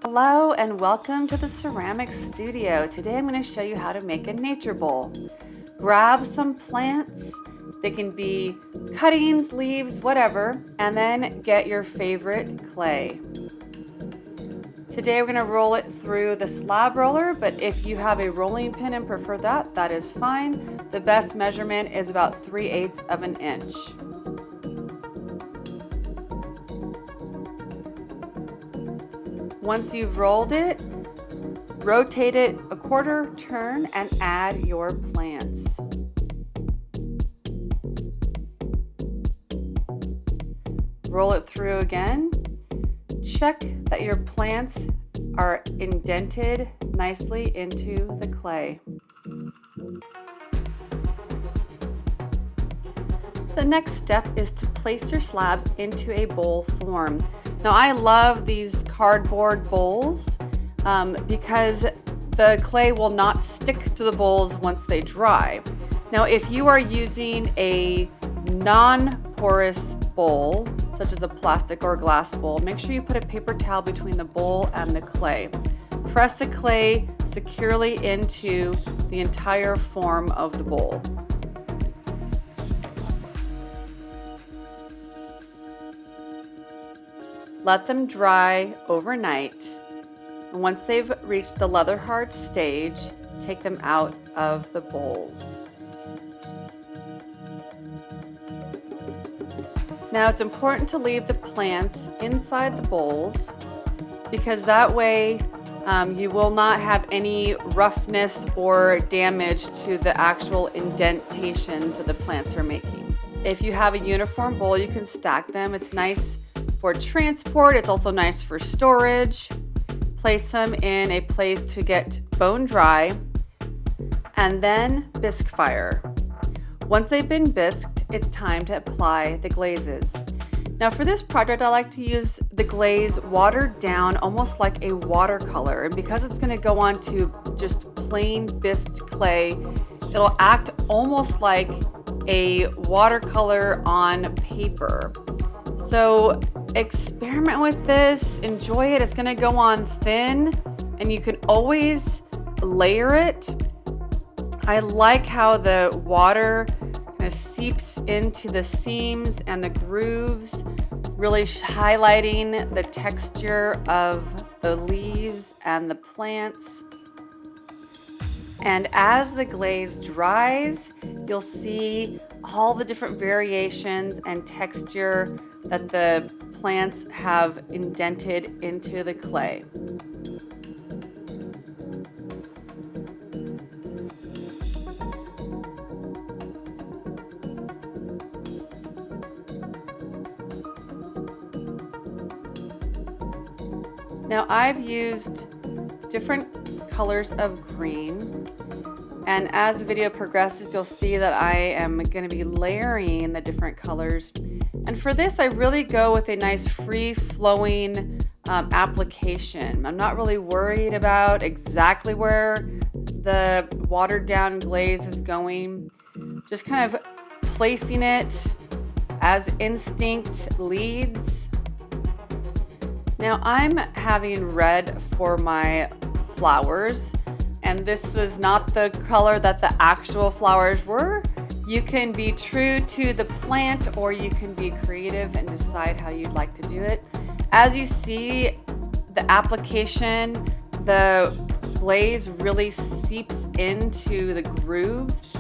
Hello and welcome to the ceramic studio. Today I'm going to show you how to make a nature bowl. Grab some plants, they can be cuttings, leaves, whatever, and then get your favorite clay. Today we're going to roll it through the slab roller, but if you have a rolling pin and prefer that, that is fine. The best measurement is about 3/8 of an inch. Once you've rolled it, rotate it a quarter turn and add your plants. Roll it through again. Check that your plants are indented nicely into the clay. The next step is to place your slab into a bowl form. Now I love these cardboard bowls because the clay will not stick to the bowls once they dry. Now if you are using a non-porous bowl, such as a plastic or glass bowl, make sure you put a paper towel between the bowl and the clay. Press the clay securely into the entire form of the bowl. Let them dry overnight. And once they've reached the leather hard stage, take them out of the bowls. Now it's important to leave the plants inside the bowls because that way you will not have any roughness or damage to the actual indentations that the plants are making. If you have a uniform bowl, you can stack them. It's nice for transport. It's also nice for storage. Place them in a place to get bone dry and then bisque fire. Once they've been bisqued, it's time to apply the glazes. Now for this project, I like to use the glaze watered down almost like a watercolor. And because it's going to go on to just plain bisqued clay, it'll act almost like a watercolor on paper. So experiment with this, enjoy it. It's going to go on thin and you can always layer it. I like how the water kind of seeps into the seams and the grooves, really highlighting the texture of the leaves and the plants. And as the glaze dries, you'll see all the different variations and texture that the plants have indented into the clay. Now I've used different colors of green, and as the video progresses you'll see that I am going to be layering the different colors. And for this I really go with a nice free-flowing application. I'm not really worried about exactly where the watered down glaze is going, just kind of placing it as instinct leads. Now I'm having red for my flowers, and this was not the color that the actual flowers were. You can be true to the plant or you can be creative and decide how you'd like to do it. As you see, the application, the glaze really seeps into the grooves,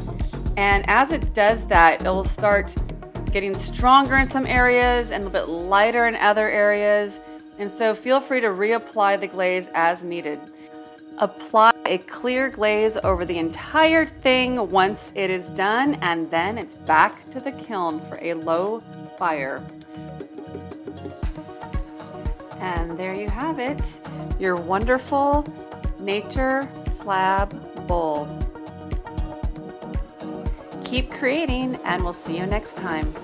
and as it does that, it will start getting stronger in some areas and a little bit lighter in other areas. And so feel free to reapply the glaze as needed. Apply a clear glaze over the entire thing once it is done, and then it's back to the kiln for a low fire. And there you have it, your wonderful nature slab bowl. Keep creating, and we'll see you next time.